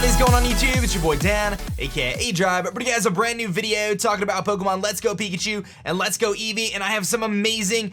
What is going on YouTube? It's your boy Dan, aka aDrive, bringing you guys a brand new video talking about Pokemon Let's Go Pikachu and Let's Go Eevee, and I have some amazing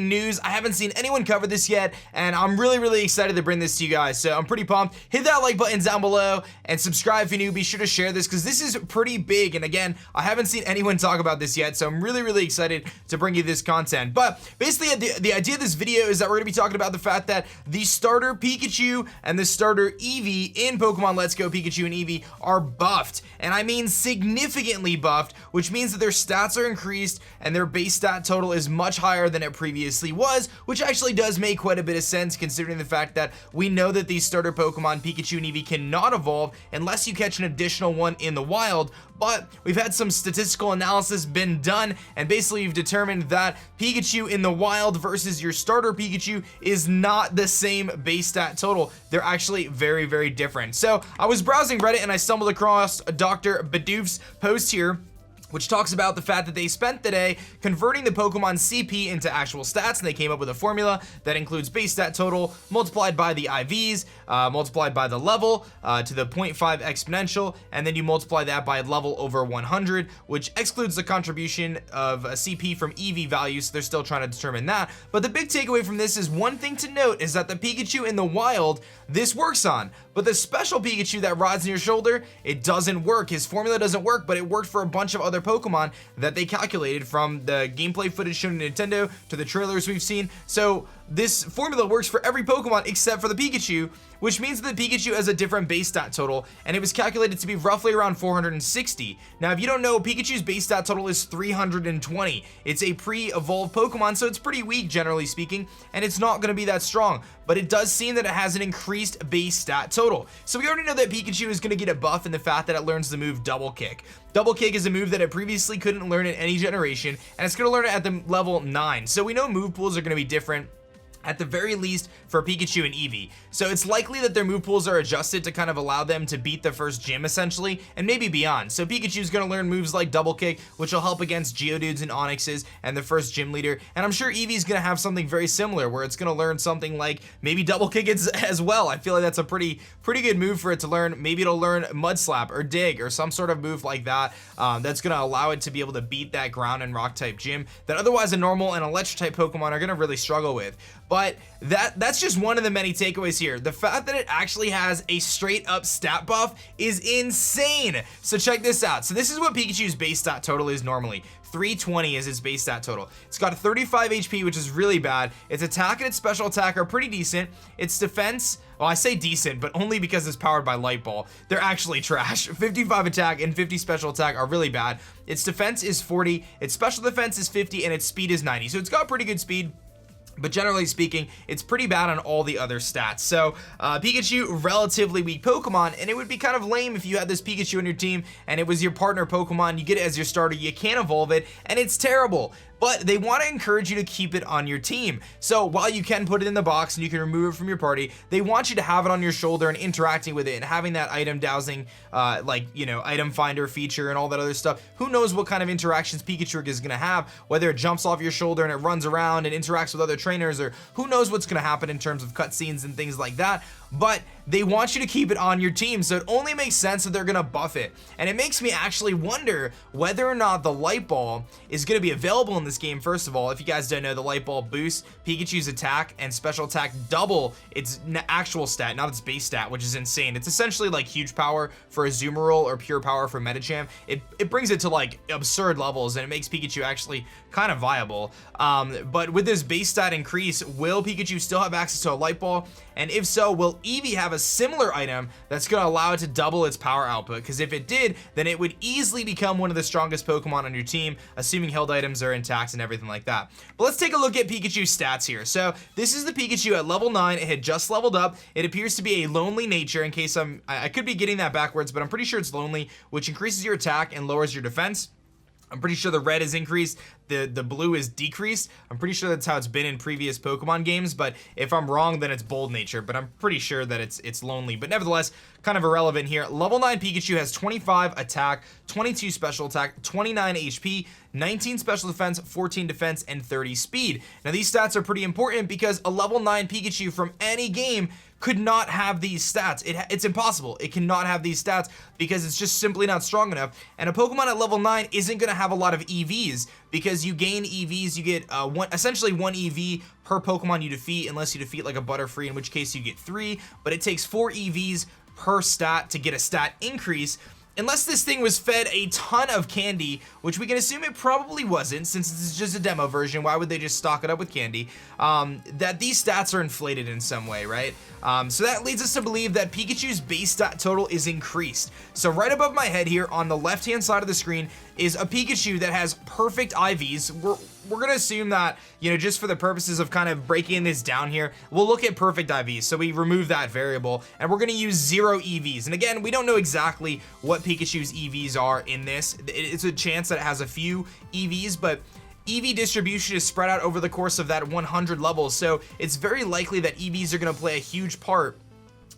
news. I haven't seen anyone cover this yet, and I'm really excited to bring this to you guys, so I'm pretty pumped. Hit that like button down below and subscribe if you're new. Be sure to share this because this is pretty big, and again, I haven't seen anyone talk about this yet, so I'm really excited to bring you this content. But basically, the idea of this video is that we're going to be talking about the fact that the starter Pikachu and the starter Eevee in Pokemon Let's Go Pikachu and Eevee are buffed, and I mean significantly buffed, which means that their stats are increased and their base stat total is much higher than it previously was, which actually does make quite a bit of sense considering the fact that we know that these starter Pokemon Pikachu and Eevee cannot evolve unless you catch an additional one in the wild. But we've had some statistical analysis been done, and basically you've determined that Pikachu in the wild versus your starter Pikachu is not the same base stat total. They're actually very different. So I was browsing Reddit and I stumbled across Dr. Bidoof's post here, which talks about the fact that they spent the day converting the Pokemon CP into actual stats, and they came up with a formula that includes base stat total multiplied by the IVs, multiplied by the level to the 0.5 exponential, and then you multiply that by level over 100, which excludes the contribution of a CP from EV values, so they're still trying to determine that. But the big takeaway from this is one thing to note is that the Pikachu in the wild, this works on, but the special Pikachu that rides on your shoulder, it doesn't work. His formula doesn't work, but it worked for a bunch of other Pokemon that they calculated from the gameplay footage shown in Nintendo to the trailers we've seen. So this formula works for every Pokemon except for the Pikachu, which means that the Pikachu has a different base stat total, and it was calculated to be roughly around 460. Now, if you don't know, Pikachu's base stat total is 320. It's a pre-evolved Pokemon, so it's pretty weak generally speaking, and it's not going to be that strong, but it does seem that it has an increased base stat total. So we already know that Pikachu is going to get a buff in the fact that it learns the move Double Kick. Double Kick is a move that it previously couldn't learn in any generation, and it's going to learn it at the level 9. So we know move pools are going to be different, at the very least for Pikachu and Eevee. So it's likely that their move pools are adjusted to kind of allow them to beat the first gym essentially, and maybe beyond. So Pikachu's gonna learn moves like Double Kick, which will help against Geodudes and Onixes and the first gym leader. And I'm sure Eevee's gonna have something very similar where it's gonna learn something like maybe Double Kick as well. I feel like that's a pretty good move for it to learn. Maybe it'll learn Mud Slap or Dig or some sort of move like that that's gonna allow it to be able to beat that ground and rock type gym that otherwise a normal and electric type Pokemon are gonna really struggle with. But that's just one of the many takeaways here. The fact that it actually has a straight up stat buff is insane. So check this out. So this is what Pikachu's base stat total is normally. 320 is its base stat total. It's got a 35 HP, which is really bad. Its attack and its special attack are pretty decent. Its defense, well, I say decent, but only because it's powered by Light Ball. They're actually trash. 55 attack and 50 special attack are really bad. Its defense is 40, its special defense is 50, and its speed is 90. So it's got pretty good speed. But generally speaking, it's pretty bad on all the other stats. So Pikachu, relatively weak Pokemon, and it would be kind of lame if you had this Pikachu on your team and it was your partner Pokemon, you get it as your starter, you can't evolve it, and it's terrible. But they want to encourage you to keep it on your team. So while you can put it in the box and you can remove it from your party, they want you to have it on your shoulder and interacting with it and having that item dowsing, item finder feature and all that other stuff. Who knows what kind of interactions Pikachu is going to have, whether it jumps off your shoulder and it runs around and interacts with other trainers, or who knows what's going to happen in terms of cutscenes and things like that. But they want you to keep it on your team, so it only makes sense that they're gonna buff it. And it makes me actually wonder whether or not the Light Ball is gonna be available in this game. First of all, if you guys don't know, the Light Ball boosts Pikachu's attack and special attack double its actual stat, not its base stat, which is insane. It's essentially like huge power for a Azumarill or pure power for Medicham. It brings it to like absurd levels, and it makes Pikachu actually kind of viable. But with this base stat increase, will Pikachu still have access to a Light Ball? And if so, will Eevee have a similar item that's going to allow it to double its power output? Because if it did, then it would easily become one of the strongest Pokemon on your team, assuming held items are intact and everything like that. But let's take a look at Pikachu's stats here. So this is the Pikachu at level 9. It had just leveled up. It appears to be a lonely nature, in case I could be getting that backwards, but I'm pretty sure it's lonely, which increases your attack and lowers your defense. I'm pretty sure the red is increased, the blue is decreased. I'm pretty sure that's how it's been in previous Pokemon games, but if I'm wrong, then it's bold nature, but I'm pretty sure that it's lonely. But nevertheless, kind of irrelevant here. Level 9 Pikachu has 25 attack, 22 special attack, 29 HP, 19 special defense, 14 defense, and 30 speed. Now these stats are pretty important because a level 9 Pikachu from any game could not have these stats. It's impossible. It cannot have these stats because it's just simply not strong enough. And a Pokemon at level 9 isn't going to have a lot of EVs because you gain EVs, you get essentially one EV per Pokemon you defeat, unless you defeat like a Butterfree, in which case you get 3, but it takes 4 EVs per stat to get a stat increase. Unless this thing was fed a ton of candy, which we can assume it probably wasn't, since this is just a demo version. Why would they just stock it up with candy? That these stats are inflated in some way, right? So that leads us to believe that Pikachu's base stat total is increased. So right above my head here on the left-hand side of the screen is a Pikachu that has perfect IVs. We're gonna assume that, you know, just for the purposes of kind of breaking this down here, we'll look at perfect IVs. So we remove that variable and we're gonna use 0 EVs. And again, we don't know exactly what Pikachu's EVs are in this. It's a chance that it has a few EVs, but EV distribution is spread out over the course of that 100 levels. So it's very likely that EVs are gonna play a huge part.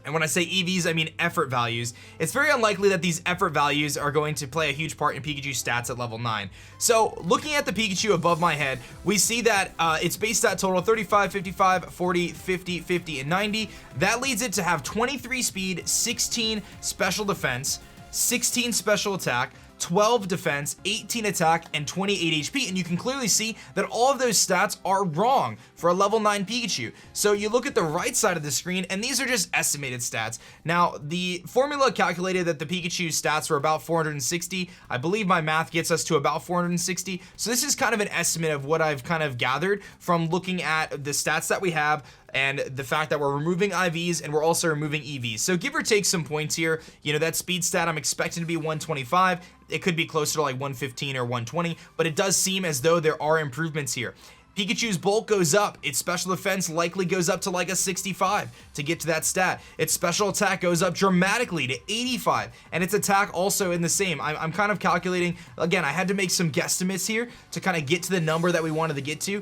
And when I say EVs, I mean effort values. It's very unlikely that these effort values are going to play a huge part in Pikachu's stats at level 9. So looking at the Pikachu above my head, we see that its base stat total 35, 55, 40, 50, 50, and 90. That leads it to have 23 speed, 16 special defense, 16 special attack, 12 defense, 18 attack, and 28 HP, and you can clearly see that all of those stats are wrong for a level 9 Pikachu. So you look at the right side of the screen, and these are just estimated stats. Now, the formula calculated that the Pikachu's stats were about 460. I believe my math gets us to about 460. So this is kind of an estimate of what I've kind of gathered from looking at the stats that we have and the fact that we're removing IVs and we're also removing EVs. So give or take some points here. You know, that speed stat I'm expecting to be 125. It could be closer to like 115 or 120, but it does seem as though there are improvements here. Pikachu's bulk goes up, its special defense likely goes up to like a 65 to get to that stat. Its special attack goes up dramatically to 85, and its attack also in the same. I'm kind of calculating, again, I had to make some guesstimates here to kind of get to the number that we wanted to get to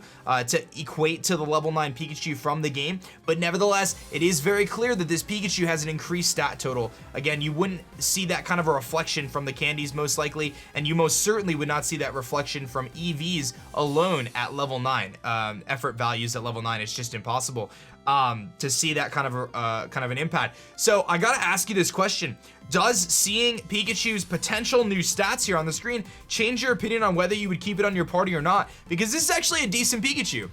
equate to the level 9 Pikachu from the game, but nevertheless, it is very clear that this Pikachu has an increased stat total. Again, you wouldn't see that kind of a reflection from the candies most likely, and you most certainly would not see that reflection from EVs alone at level 9. Effort values at level 9, it's just impossible to see that kind of an impact. So I gotta ask you this question: does seeing Pikachu's potential new stats here on the screen change your opinion on whether you would keep it on your party or not? Because this is actually a decent Pikachu.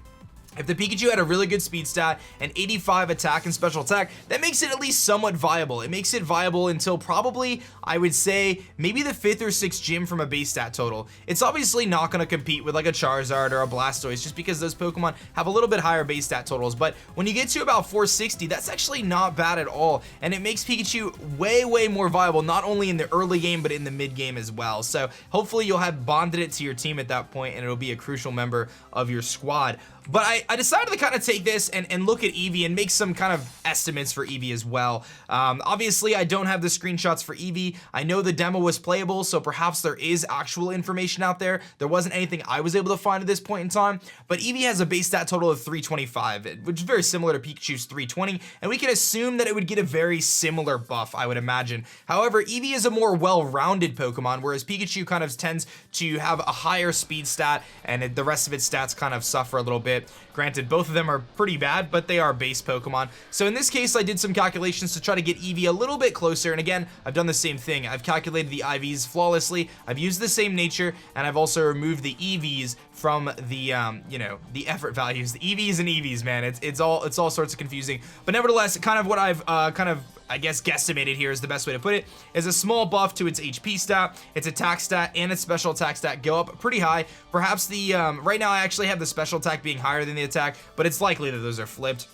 If the Pikachu had a really good speed stat and 85 attack and special attack, that makes it at least somewhat viable. It makes it viable until probably, I would say, maybe the 5th or 6th gym from a base stat total. It's obviously not going to compete with like a Charizard or a Blastoise just because those Pokemon have a little bit higher base stat totals. But when you get to about 460, that's actually not bad at all. And it makes Pikachu way, way more viable, not only in the early game, but in the mid game as well. So hopefully you'll have bonded it to your team at that point and it'll be a crucial member of your squad. But I decided to kind of take this and look at Eevee and make some kind of estimates for Eevee as well. Obviously, I don't have the screenshots for Eevee. I know the demo was playable, so perhaps there is actual information out there. There wasn't anything I was able to find at this point in time, but Eevee has a base stat total of 325, which is very similar to Pikachu's 320, and we can assume that it would get a very similar buff, I would imagine. However, Eevee is a more well-rounded Pokemon, whereas Pikachu kind of tends to have a higher speed stat, and the rest of its stats kind of suffer a little bit. Granted, both of them are pretty bad, but they are base Pokemon. So in this case, I did some calculations to try to get Eevee a little bit closer, and again, I've done the same thing. I've calculated the IVs flawlessly, I've used the same nature, and I've also removed the EVs from the, you know, the effort values. The EVs and EVs, man, it's all sorts of confusing. But nevertheless, kind of what I've I guess guesstimated here is the best way to put it, is a small buff to its HP stat, its attack stat, and its special attack stat go up pretty high. Perhaps the, right now I actually have the special attack being higher than the attack, but it's likely that those are flipped.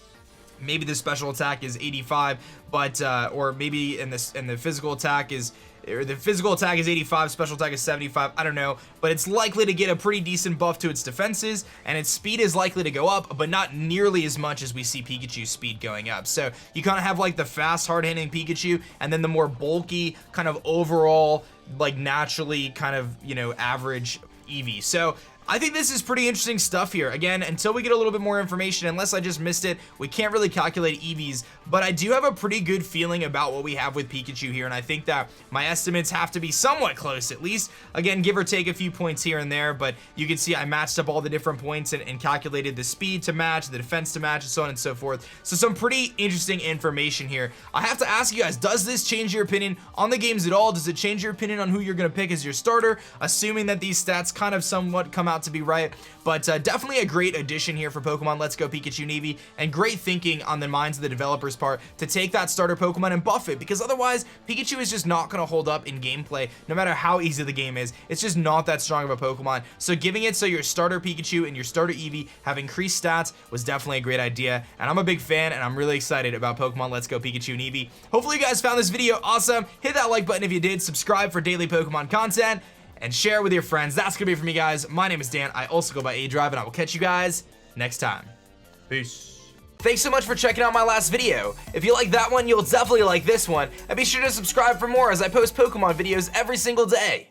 Maybe the special attack is 85, but, or maybe in the physical attack is, or the physical attack is 85, special attack is 75, I don't know, but it's likely to get a pretty decent buff to its defenses, and its speed is likely to go up, but not nearly as much as we see Pikachu's speed going up. So you kind of have like the fast, hard-hitting Pikachu, and then the more bulky, kind of overall, like naturally kind of, you know, average Eevee. So I think this is pretty interesting stuff here. Again, until we get a little bit more information, unless I just missed it, we can't really calculate Eevees, but I do have a pretty good feeling about what we have with Pikachu here, and I think that my estimates have to be somewhat close, at least. Again, give or take a few points here and there, but you can see I matched up all the different points and calculated the speed to match, the defense to match, and so on and so forth. So some pretty interesting information here. I have to ask you guys, does this change your opinion on the games at all? Does it change your opinion on who you're going to pick as your starter, assuming that these stats kind of somewhat come out to be right? But definitely a great addition here for Pokemon Let's Go Pikachu and Eevee, and great thinking on the minds of the developers' part to take that starter Pokemon and buff it, because otherwise Pikachu is just not going to hold up in gameplay no matter how easy the game is. It's just not that strong of a Pokemon. So giving it so your starter Pikachu and your starter Eevee have increased stats was definitely a great idea, and I'm a big fan, and I'm really excited about Pokemon Let's Go Pikachu and Eevee. Hopefully you guys found this video awesome. Hit that like button if you did, subscribe for daily Pokemon content, and share with your friends. That's gonna be it for me, guys. My name is Dan. I also go by aDrive, and I will catch you guys next time. Peace. Thanks so much for checking out my last video. If you like that one, you'll definitely like this one, and be sure to subscribe for more as I post Pokemon videos every single day.